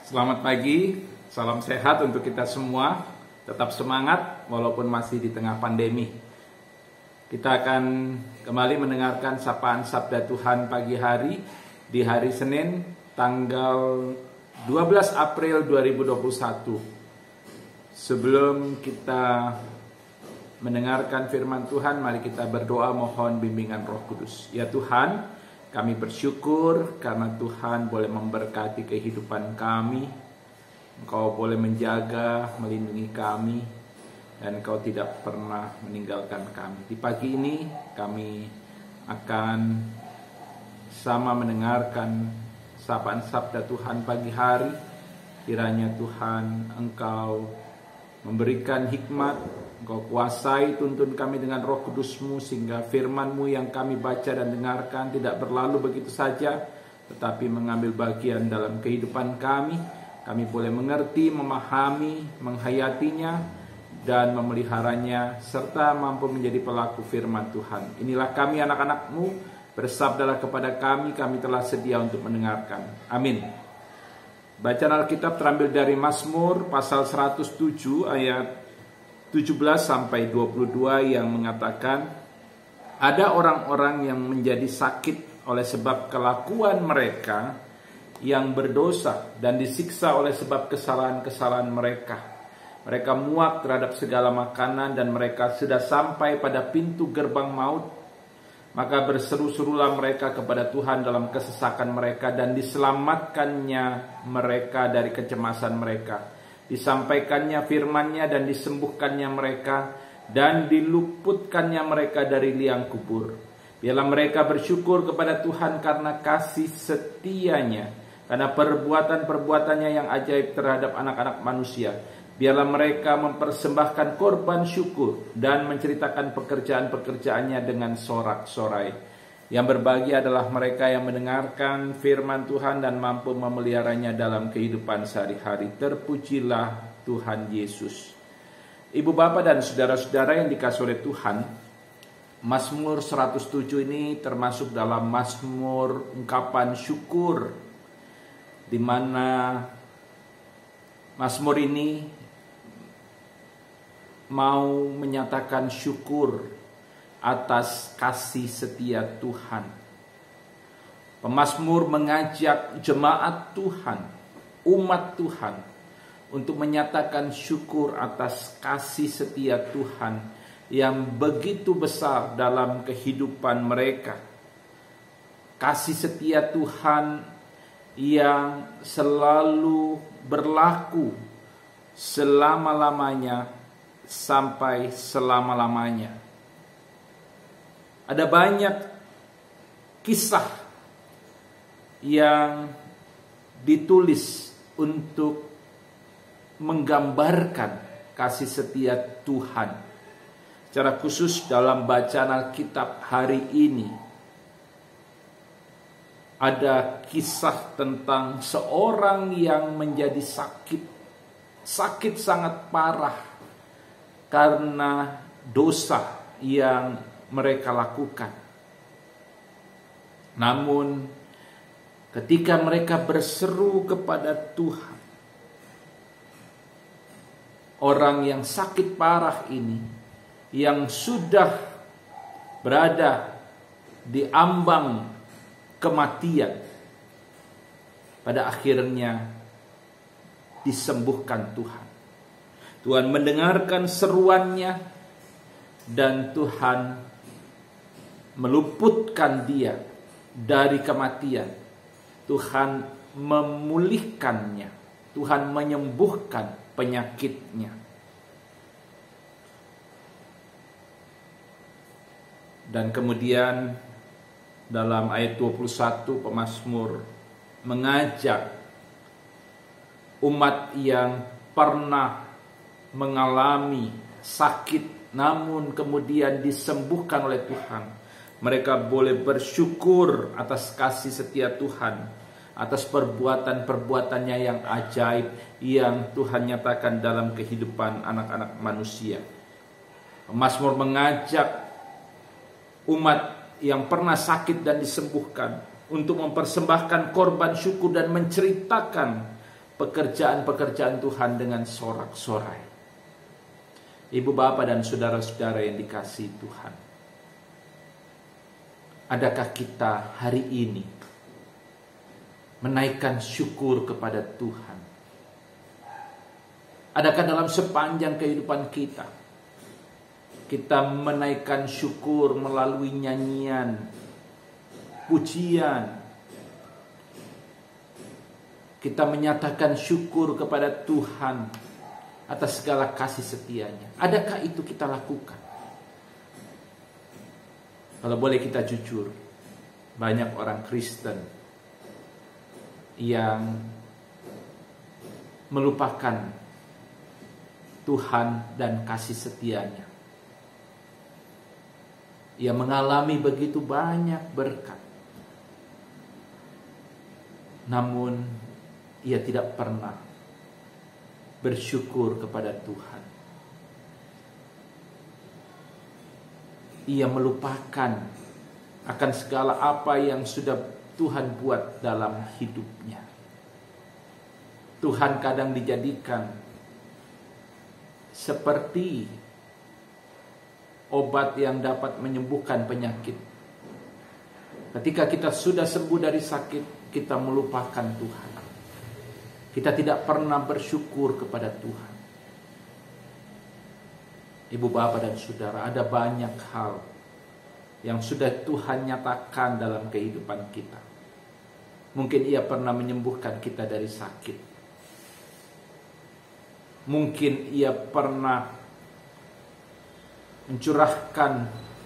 Selamat pagi, salam sehat untuk kita semua. Tetap semangat walaupun masih di tengah pandemi. Kita akan kembali mendengarkan sapaan Sabda Tuhan pagi hari di hari Senin tanggal 12 April 2021. Sebelum kita mendengarkan firman Tuhan, mari kita berdoa mohon bimbingan Roh Kudus. Ya Tuhan, kami bersyukur karena Tuhan boleh memberkati kehidupan kami. Engkau boleh menjaga, melindungi kami, dan Engkau tidak pernah meninggalkan kami. Di pagi ini kami akan sama mendengarkan sapaan Sabda Tuhan pagi hari. Kiranya Tuhan Engkau memberikan hikmat, Engkau kuasai tuntun kami dengan Roh Kudus-Mu, sehingga firman-Mu yang kami baca dan dengarkan tidak berlalu begitu saja, tetapi mengambil bagian dalam kehidupan kami. Kami boleh mengerti, memahami, menghayatinya, dan memeliharanya, serta mampu menjadi pelaku firman Tuhan. Inilah kami anak-anak-Mu, bersabdalah kepada kami, kami telah sedia untuk mendengarkan. Amin. Bacaan Alkitab terambil dari Mazmur pasal 107 ayat 17 sampai 22 yang mengatakan, ada orang-orang yang menjadi sakit oleh sebab kelakuan mereka yang berdosa dan disiksa oleh sebab kesalahan-kesalahan mereka. Mereka muak terhadap segala makanan dan mereka sudah sampai pada pintu gerbang maut. Maka berseru-serulah mereka kepada Tuhan dalam kesesakan mereka dan diselamatkannya mereka dari kecemasan mereka. Disampaikannya firman-Nya dan disembuhkannya mereka dan diluputkannya mereka dari liang kubur. Biarlah mereka bersyukur kepada Tuhan karena kasih setia-Nya, karena perbuatan-perbuatannya yang ajaib terhadap anak-anak manusia. Biarlah mereka mempersembahkan korban syukur dan menceritakan pekerjaan-pekerjaannya dengan sorak-sorai. Yang berbahagia adalah mereka yang mendengarkan firman Tuhan dan mampu memeliharanya dalam kehidupan sehari-hari. Terpujilah Tuhan Yesus. Ibu bapak dan saudara-saudara yang dikasihi oleh Tuhan, Mazmur 107 ini termasuk dalam Mazmur ungkapan syukur, di mana Mazmur ini mau menyatakan syukur atas kasih setia Tuhan. Pemazmur mengajak jemaat Tuhan, umat Tuhan, untuk menyatakan syukur atas kasih setia Tuhan yang begitu besar dalam kehidupan mereka. Kasih setia Tuhan yang selalu berlaku selama-lamanya sampai selama-lamanya. Ada banyak kisah yang ditulis untuk menggambarkan kasih setia Tuhan. Secara khusus dalam bacaan Alkitab hari ini, ada kisah tentang seorang yang menjadi sakit sangat parah karena dosa yang mereka lakukan. Namun ketika mereka berseru kepada Tuhan, orang yang sakit parah ini, yang sudah berada di ambang kematian, pada akhirnya disembuhkan Tuhan. Tuhan mendengarkan seruannya dan Tuhan meluputkan dia dari kematian. Tuhan memulihkannya. Tuhan menyembuhkan penyakitnya. Dan kemudian dalam ayat 21 pemazmur mengajak umat yang pernah mengalami sakit namun kemudian disembuhkan oleh Tuhan. Mereka boleh bersyukur atas kasih setia Tuhan, atas perbuatan-perbuatannya yang ajaib yang Tuhan nyatakan dalam kehidupan anak-anak manusia. Mazmur mengajak umat yang pernah sakit dan disembuhkan untuk mempersembahkan korban syukur dan menceritakan pekerjaan-pekerjaan Tuhan dengan sorak-sorai. Ibu bapak dan saudara-saudara yang dikasihi Tuhan, adakah kita hari ini menaikkan syukur kepada Tuhan? Adakah dalam sepanjang kehidupan kita menaikkan syukur melalui nyanyian, pujian? Kita menyatakan syukur kepada Tuhan atas segala kasih setianya. Adakah itu kita lakukan? Kalau boleh kita jujur, banyak orang Kristen yang melupakan Tuhan dan kasih setianya. Ia mengalami begitu banyak berkat, namun ia tidak pernah bersyukur kepada Tuhan. Ia melupakan akan segala apa yang sudah Tuhan buat dalam hidupnya. Tuhan kadang dijadikan seperti obat yang dapat menyembuhkan penyakit. Ketika kita sudah sembuh dari sakit, kita melupakan Tuhan. Kita tidak pernah bersyukur kepada Tuhan. Ibu bapak dan saudara, ada banyak hal yang sudah Tuhan nyatakan dalam kehidupan kita. Mungkin ia pernah menyembuhkan kita dari sakit. Mungkin ia pernah mencurahkan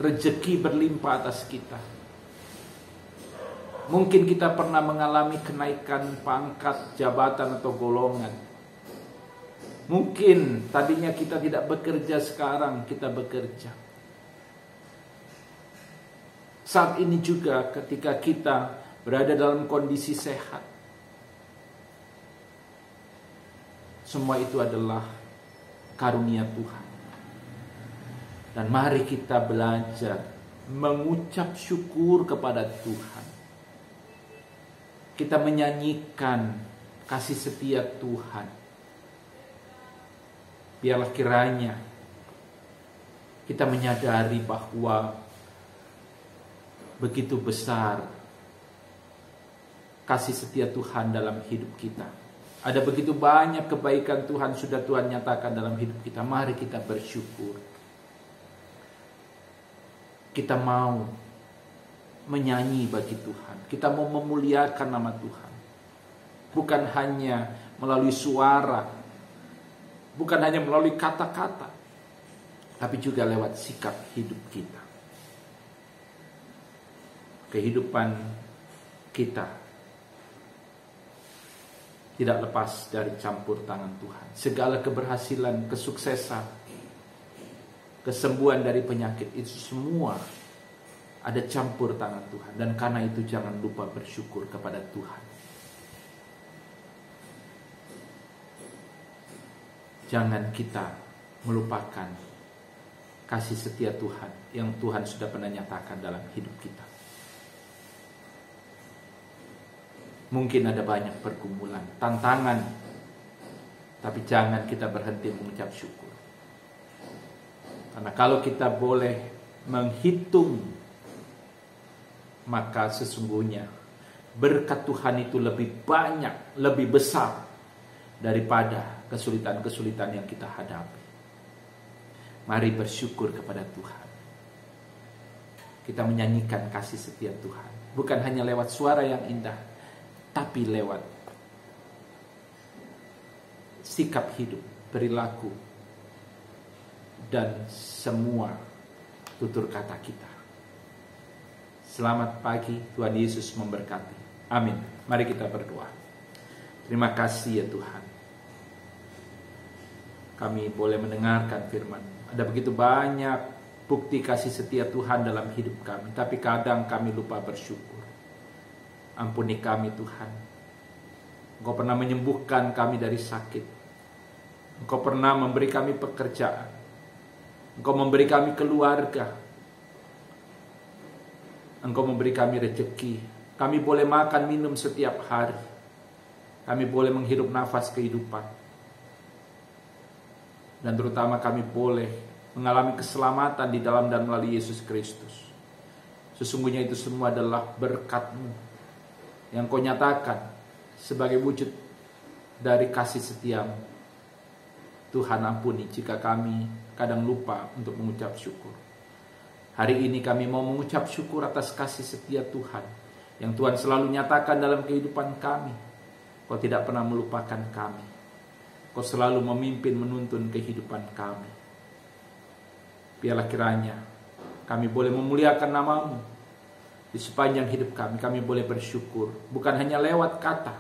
rezeki berlimpah atas kita. Mungkin kita pernah mengalami kenaikan pangkat, jabatan atau golongan. Mungkin tadinya kita tidak bekerja, sekarang kita bekerja. Saat ini juga ketika kita berada dalam kondisi sehat, semua itu adalah karunia Tuhan. Dan mari kita belajar mengucap syukur kepada Tuhan. Kita menyanyikan kasih setia Tuhan. Biarlah kiranya kita menyadari bahwa begitu besar kasih setia Tuhan dalam hidup kita. Ada begitu banyak kebaikan Tuhan sudah Tuhan nyatakan dalam hidup kita. Mari kita bersyukur. Kita mau menyanyi bagi Tuhan. Kita mau memuliakan nama Tuhan. Bukan hanya melalui suara, bukan hanya melalui kata-kata, tapi juga lewat sikap hidup kita. Kehidupan kita tidak lepas dari campur tangan Tuhan. Segala keberhasilan, kesuksesan, kesembuhan dari penyakit, itu semua ada campur tangan Tuhan. Dan karena itu jangan lupa bersyukur kepada Tuhan. Jangan kita melupakan kasih setia Tuhan yang Tuhan sudah pernah nyatakan dalam hidup kita. Mungkin ada banyak pergumulan, tantangan, tapi jangan kita berhenti mengucap syukur. Karena kalau kita boleh menghitung, maka sesungguhnya berkat Tuhan itu lebih banyak, lebih besar daripada kesulitan-kesulitan yang kita hadapi. Mari bersyukur kepada Tuhan. Kita menyanyikan kasih setia Tuhan. Bukan hanya lewat suara yang indah, tapi lewat sikap hidup, perilaku, dan semua tutur kata kita. Selamat pagi, Tuhan Yesus memberkati. Amin. Mari kita berdoa. Terima kasih ya Tuhan. Kami boleh mendengarkan firman. Ada begitu banyak bukti kasih setia Tuhan dalam hidup kami. Tapi kadang kami lupa bersyukur. Ampuni kami Tuhan. Engkau pernah menyembuhkan kami dari sakit. Engkau pernah memberi kami pekerjaan. Engkau memberi kami keluarga. Engkau memberi kami rezeki. Kami boleh makan minum setiap hari. kami boleh menghirup nafas kehidupan. Dan terutama kami boleh mengalami keselamatan di dalam dan melalui Yesus Kristus. Sesungguhnya itu semua adalah berkat-Mu yang Kau nyatakan sebagai wujud dari kasih setia-Mu. Tuhan, ampuni jika kami kadang lupa untuk mengucap syukur. Hari ini kami mau mengucap syukur atas kasih setia Tuhan yang Tuhan selalu nyatakan dalam kehidupan kami. Kau tidak pernah melupakan kami. Kau selalu memimpin menuntun kehidupan kami. Biarlah kiranya kami boleh memuliakan nama-Mu di sepanjang hidup kami. Kami boleh bersyukur bukan hanya lewat kata,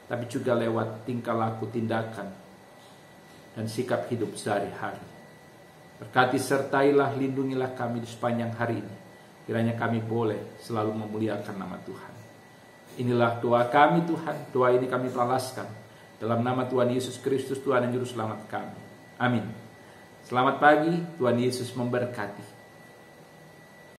tapi juga lewat tingkah laku, tindakan, dan sikap hidup sehari-hari. Berkati sertailah, lindungilah kami di sepanjang hari ini. Kiranya kami boleh selalu memuliakan nama Tuhan. Inilah doa kami Tuhan. Doa ini kami alaskan dalam nama Tuhan Yesus Kristus, Tuhan dan Juru Selamat kami. Amin. Selamat pagi, Tuhan Yesus memberkati.